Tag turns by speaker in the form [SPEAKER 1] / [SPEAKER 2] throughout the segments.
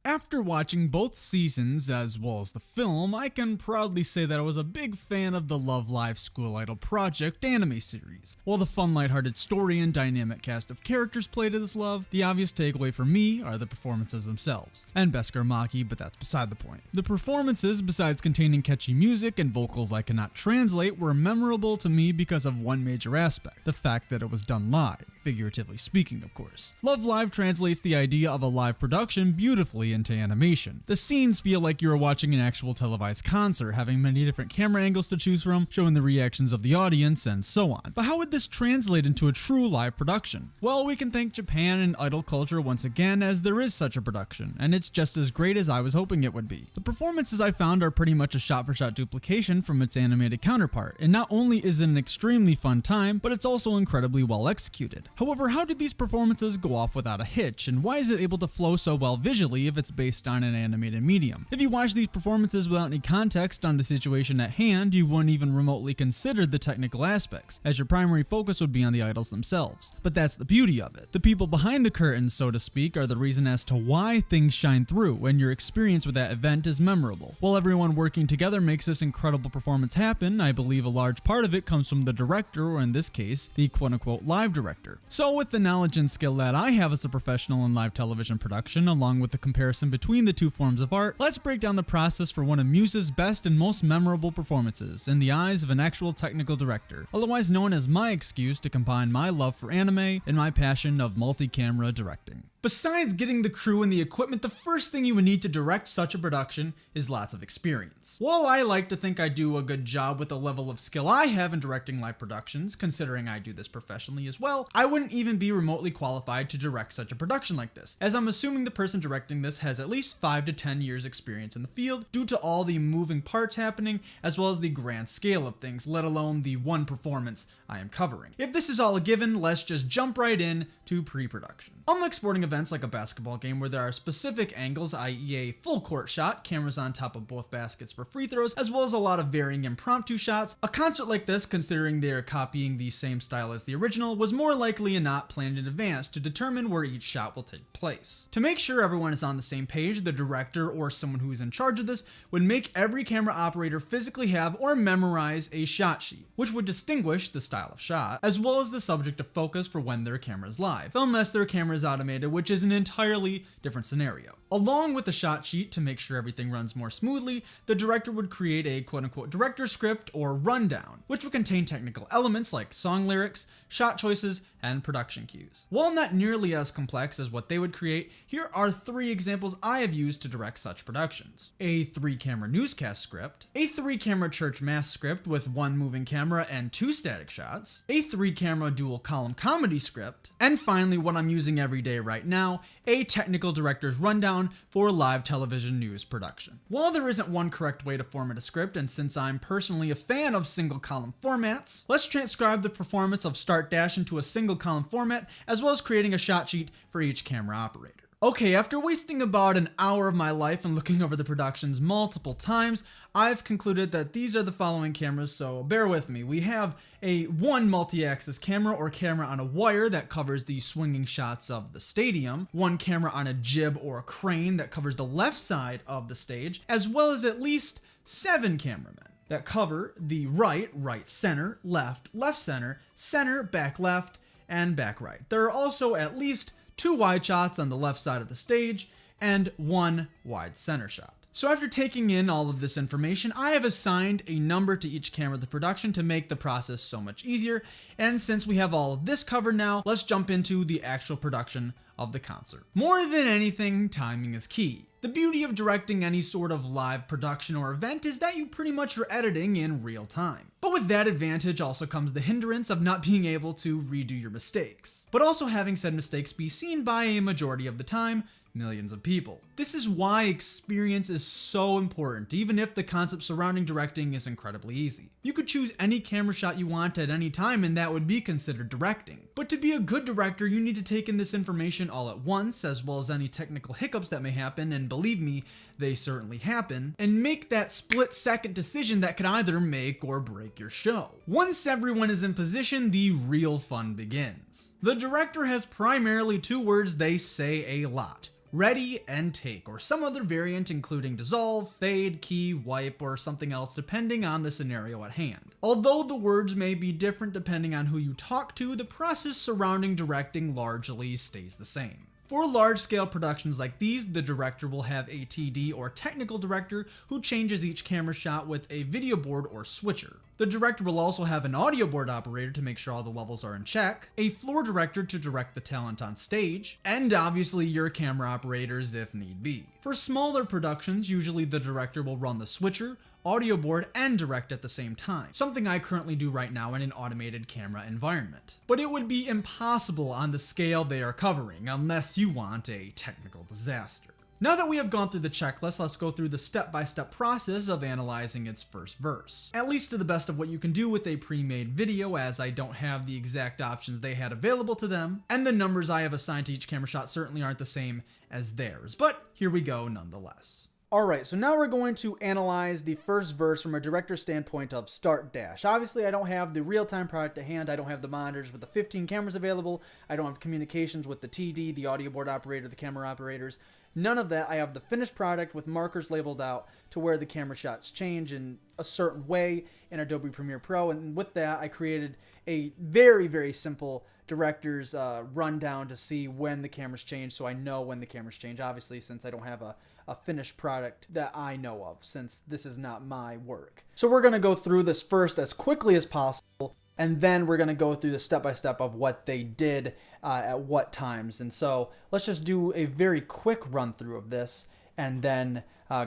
[SPEAKER 1] After watching both seasons as well as the film, I can proudly say that I was a big fan of the Love Live School Idol Project anime series. While the fun, lighthearted story and dynamic cast of characters play to this love, the obvious takeaway for me are the performances themselves. And Beskar Maki, but that's beside the point. The performances, besides containing catchy music and vocals I cannot translate, were memorable to me because of one major aspect: the fact that it was done live, figuratively speaking, of course. Love Live translates the idea of a live production beautifully into animation. The scenes feel like you are watching an actual televised concert, having many different camera angles to choose from, showing the reactions of the audience, and so on. But how would this translate into a true live production? Well, we can thank Japan and idol culture once again, as there is such a production, and it's just as great as I was hoping it would be. The performances I found are pretty much a shot-for-shot duplication from its animated counterpart, and not only is it an extremely fun time, but it's also incredibly well executed. However, how did these performances go off without a hitch, and why is it able to flow so well visually if it's based on an animated medium? If you watch these performances without any context on the situation at hand, you wouldn't even remotely consider the technical aspects, as your primary focus would be on the idols themselves. But that's the beauty of it. The people behind the curtain, so to speak, are the reason as to why things shine through, and your experience with that event is memorable. While everyone working together makes this incredible performance happen, I believe a large part of it comes from the director, or in this case, the quote-unquote live director. So with the knowledge and skill that I have as a professional in live television production, along with the comparison between the two forms of art, let's break down the process for one of Muse's best and most memorable performances in the eyes of an actual technical director, otherwise known as my excuse to combine my love for anime and my passion of multi-camera directing. Besides getting the crew and the equipment, the first thing you would need to direct such a production is lots of experience. While I like to think I do a good job with the level of skill I have in directing live productions, considering I do this professionally as well, I wouldn't even be remotely qualified to direct such a production like this, as I'm assuming the person directing this has at least 5 to 10 years experience in the field due to all the moving parts happening, as well as the grand scale of things, let alone the one performance I am covering. If this is all a given, let's just jump right in to pre-production. Unlike sporting events like a basketball game where there are specific angles, i.e. a full court shot, cameras on top of both baskets for free throws, as well as a lot of varying impromptu shots, a concert like this, considering they are copying the same style as the original, was more likely than not planned in advance to determine where each shot will take place. To make sure everyone is on the same page, the director or someone who is in charge of this would make every camera operator physically have or memorize a shot sheet, which would distinguish the style of shot, as well as the subject of focus for when their camera is live, unless their camera is automated, which is an entirely different scenario. Along with the shot sheet, to make sure everything runs more smoothly, the director would create a quote-unquote director script or rundown, which would contain technical elements like song lyrics, shot choices, and production cues. While not nearly as complex as what they would create, here are 3 examples I have used to direct such productions: a 3-camera newscast script, a 3-camera church mass script with 1 moving camera and 2 static shots, a 3-camera dual column comedy script, and finally what I'm using every day right now, a technical director's rundown for live television news production. While there isn't one correct way to format a script, and since I'm personally a fan of single column formats, let's transcribe the performance of Start Dash into a single column format, as well as creating a shot sheet for each camera operator. Okay, after wasting about an hour of my life and looking over the productions multiple times, I've concluded that these are the following cameras, so bear with me. We have a 1 multi-axis camera or camera on a wire that covers the swinging shots of the stadium, 1 camera on a jib or a crane that covers the left side of the stage, as well as at least 7 cameramen that cover the right, right center, left, left center, back left, and back right. There are also at least 2 wide shots on the left side of the stage, and 1 wide center shot. So after taking in all of this information, I have assigned a number to each camera of the production to make the process so much easier, and since we have all of this covered now, let's jump into the actual production of the concert. More than anything, timing is key. The beauty of directing any sort of live production or event is that you pretty much are editing in real time. But with that advantage also comes the hindrance of not being able to redo your mistakes, but also having said mistakes be seen by a majority of the time, millions of people. This is why experience is so important, even if the concept surrounding directing is incredibly easy. You could choose any camera shot you want at any time and that would be considered directing. But to be a good director, you need to take in this information all at once, as well as any technical hiccups that may happen, and believe me, they certainly happen, and make that split-second decision that could either make or break your show. Once everyone is in position, the real fun begins. The director has primarily 2 words they say a lot: ready, and take, or some other variant including dissolve, fade, key, wipe, or something else depending on the scenario at hand. Although the words may be different depending on who you talk to, the process surrounding directing largely stays the same. For large-scale productions like these, the director will have a TD or technical director who changes each camera shot with a video board or switcher. The director will also have an audio board operator to make sure all the levels are in check, a floor director to direct the talent on stage, and obviously your camera operators if need be. For smaller productions, usually the director will run the switcher, audio board, and direct at the same time, something I currently do right now in an automated camera environment. But it would be impossible on the scale they are covering unless you want a technical disaster. Now that we have gone through the checklist, let's go through the step-by-step process of analyzing its first verse. At least to the best of what you can do with a pre-made video, as I don't have the exact options they had available to them, and the numbers I have assigned to each camera shot certainly aren't the same as theirs, but here we go nonetheless. Alright, so now we're going to analyze the first verse from a director's standpoint of start dash. Obviously, I don't have the real-time product at hand. I don't have the monitors with the 15 cameras available. I don't have communications with the TD, the audio board operator, the camera operators. None of that. I have the finished product with markers labeled out to where the camera shots change in a certain way in Adobe Premiere Pro. And with that, I created a very, very simple director's rundown to see when the cameras change, so I know when the cameras change, obviously, since I don't have a finished product that I know of, since this is not my work. So we're going to go through this first as quickly as possible, and then we're going to go through the step-by-step of what they did at what times. And so let's just do a very quick run-through of this, and then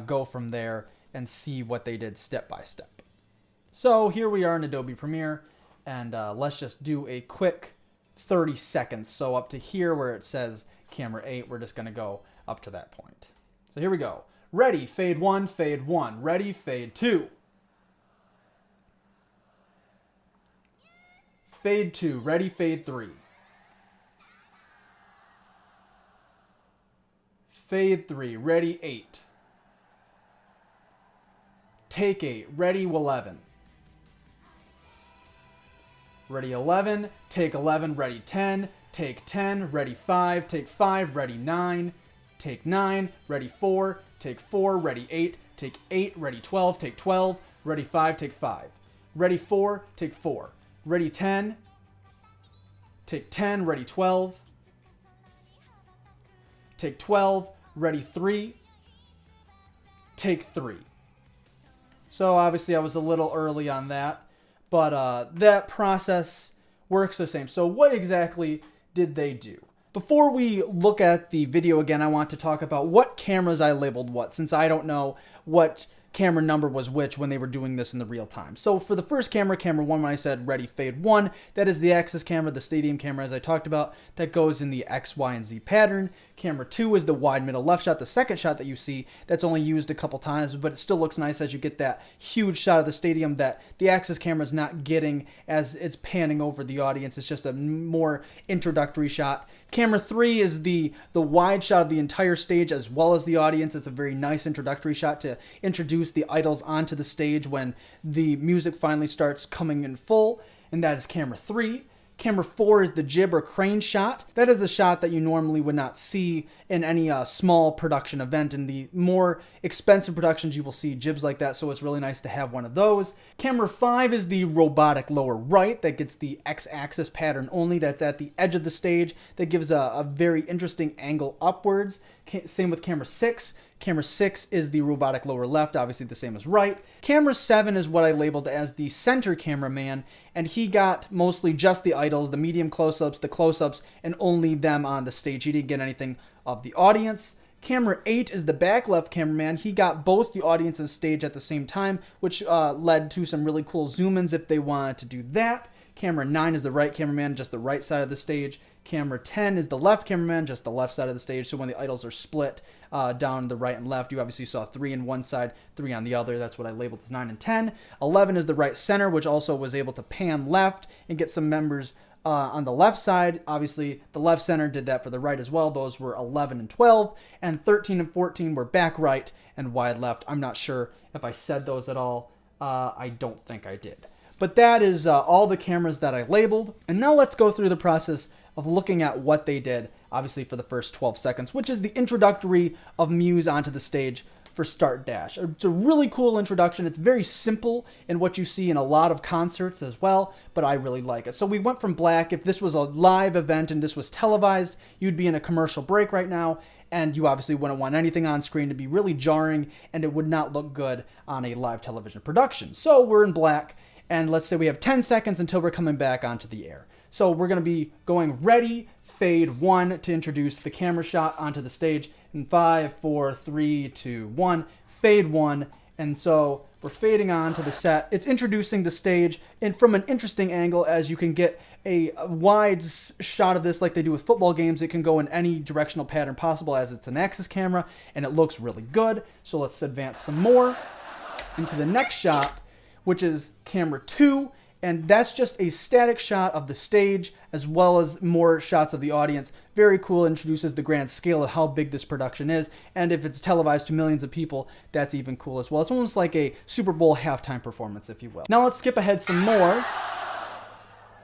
[SPEAKER 1] go from there and see what they did step-by-step. So here we are in Adobe Premiere, and let's just do a quick 30 seconds. So up to here where it says camera 8, we're just going to go up to that point. So here we go. Ready, fade 1, fade 1. Ready, fade 2. Fade 2. Ready, fade 3. Fade 3. Ready, 8. Take 8. Ready, 11. Ready, 11. Take 11. Ready, 10. Take 10. Ready, 5. Take 5. Ready, 9. Take 9, ready 4, take 4, ready 8, take 8, ready 12, take 12, ready 5, take 5, ready 4, take 4, ready 10, take 10, ready 12, take 12, ready 3, take 3. So obviously I was a little early on that, but that process works the same. So what exactly did they do? Before we look at the video again, I want to talk about what cameras I labeled what, since I don't know what camera number was which when they were doing this in the real time. So for the first camera, camera 1, when I said ready fade 1, that is the axis camera, the stadium camera as I talked about, that goes in the X, Y, and Z pattern. Camera 2 is the wide middle left shot, the second shot that you see, that's only used a couple times, but it still looks nice as you get that huge shot of the stadium that the axis camera is not getting as it's panning over the audience. It's just a more introductory shot. Camera 3 is the wide shot of the entire stage as well as the audience. It's a very nice introductory shot to introduce the idols onto the stage when the music finally starts coming in full, and that is camera 3. Camera 4 is the jib or crane shot. That is a shot that you normally would not see in any small production event. In the more expensive productions, you will see jibs like that, so it's really nice to have one of those. Camera 5 is the robotic lower right that gets the X-axis pattern only. That's at the edge of the stage. That gives a very interesting angle upwards. Same with camera 6. Camera 6 is the robotic lower left, obviously the same as right. Camera 7 is what I labeled as the center cameraman, and he got mostly just the idols, the medium close-ups, the close-ups, and only them on the stage. He didn't get anything of the audience. Camera 8 is the back left cameraman. He got both the audience and stage at the same time, which led to some really cool zoom-ins if they wanted to do that. Camera 9 is the right cameraman, just the right side of the stage. Camera 10 is the left cameraman, just the left side of the stage. So when the idols are split down the right and left, you obviously saw 3 on one side, 3 on the other. That's what I labeled as 9 and 10. 11 is the right center, which also was able to pan left and get some members on the left side. Obviously, the left center did that for the right as well. Those were 11 and 12. And 13 and 14 were back right and wide left. I'm not sure if I said those at all. I don't think I did. But that is all the cameras that I labeled. And now let's go through the process of looking at what they did
[SPEAKER 2] obviously for the first 12 seconds, which is the introductory of Muse onto the stage for Start Dash. It's a really cool introduction. It's very simple in what you see in a lot of concerts as well, but I really like it. So we went from black. If this was a live event and this was televised, you'd be in a commercial break right now, and you obviously wouldn't want anything on screen to be really jarring, and it would not look good on a live television production. So we're in black, and let's say we have 10 seconds until we're coming back onto the air. So we're going to be going ready, fade 1 to introduce the camera shot onto the stage. In 5, 4, 3, 2, 1, fade 1. And so we're fading on to the set. It's introducing the stage and from an interesting angle, as you can get a wide shot of this like they do with football games. It can go in any directional pattern possible as it's an axis camera, and it looks really good. So let's advance some more into the next shot, which is camera 2. And that's just a static shot of the stage as well as more shots of the audience. Very cool, introduces the grand scale of how big this production is. And if it's televised to millions of people, that's even cool as well. It's almost like a Super Bowl halftime performance, if you will. Now let's skip ahead some more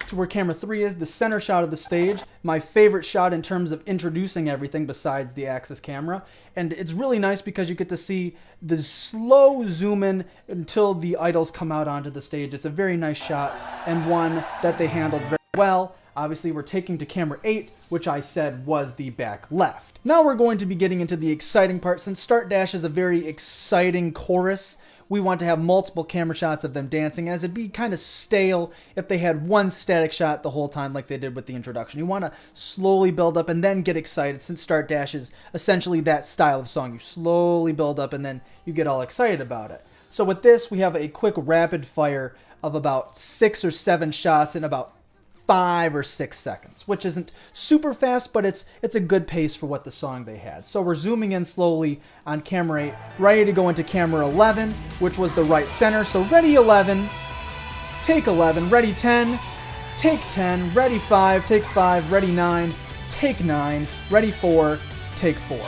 [SPEAKER 2] to where camera 3 is, the center shot of the stage. My favorite shot in terms of introducing everything besides the axis camera. And it's really nice because you get to see the slow zoom in until the idols come out onto the stage. It's a very nice shot and one that they handled very well. Obviously, we're taking to camera 8, which I said was the back left. Now we're going to be getting into the exciting part. Since Start Dash is a very exciting chorus, we want to have multiple camera shots of them dancing, as it'd be kind of stale if they had one static shot the whole time like they did with the introduction. You want to slowly build up and then get excited, since Start Dash is essentially that style of song. You slowly build up and then you get all excited about it. So with this, we have a quick rapid fire of about 6 or 7 shots in about 5 or 6 seconds, which isn't super fast, but it's a good pace for what the song they had. So we're zooming in slowly on camera 8, ready to go into camera 11, which was the right center. So ready 11, take 11, ready 10, take 10, ready 5, take 5, ready 9, take 9, ready 4, take 4.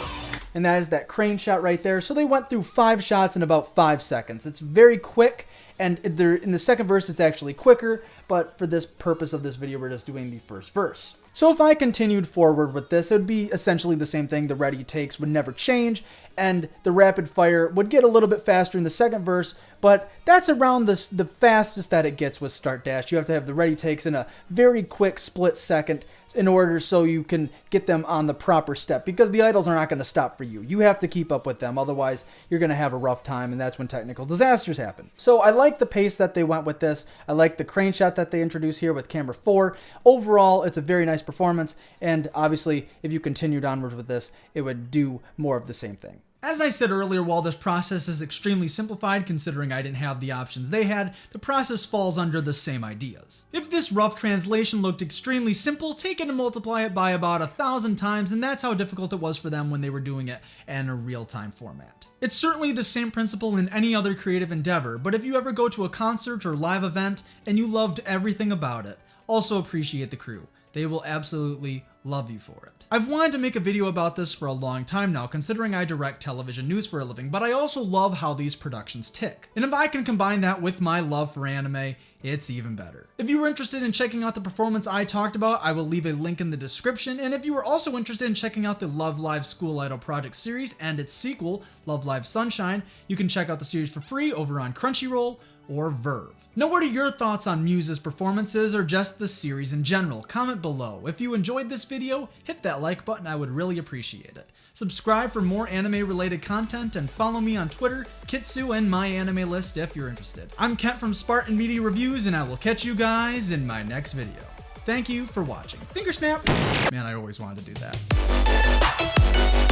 [SPEAKER 2] And that is that crane shot right there. So they went through 5 shots in about 5 seconds. It's very quick. And in the second verse, it's actually quicker, but for this purpose of this video, we're just doing the first verse. So if I continued forward with this, it would be essentially the same thing. The ready takes would never change, and the rapid fire would get a little bit faster in the second verse, but that's around the fastest that it gets with Start Dash. You have to have the ready takes in a very quick split second in order so you can get them on the proper step, because the idols are not going to stop for you. You have to keep up with them, otherwise you're going to have a rough time, and that's when technical disasters happen. So I like the pace that they went with this. I like the crane shot that they introduced here with camera 4. Overall, it's a very nice performance, and obviously if you continued onward with this, it would do more of the same thing.
[SPEAKER 1] As I said earlier, while this process is extremely simplified considering I didn't have the options they had, the process falls under the same ideas. If this rough translation looked extremely simple, take it and multiply it by about 1,000 times, and that's how difficult it was for them when they were doing it in a real-time format. It's certainly the same principle in any other creative endeavor, but if you ever go to a concert or live event and you loved everything about it, also appreciate the crew. They will absolutely love you for it. I've wanted to make a video about this for a long time now, considering I direct television news for a living, but I also love how these productions tick. And if I can combine that with my love for anime, it's even better. If you were interested in checking out the performance I talked about, I will leave a link in the description. And if you were also interested in checking out the Love Live School Idol Project series and its sequel, Love Live Sunshine, you can check out the series for free over on Crunchyroll or Verve. Now, what are your thoughts on Muse's performances or just the series in general? Comment below. If you enjoyed this video, hit that like button, I would really appreciate it. Subscribe for more anime related content and follow me on Twitter, Kitsu, and my anime list if you're interested. I'm Kent from Spartan Media Reviews, and I will catch you guys in my next video. Thank you for watching. Finger snap! Man, I always wanted to do that.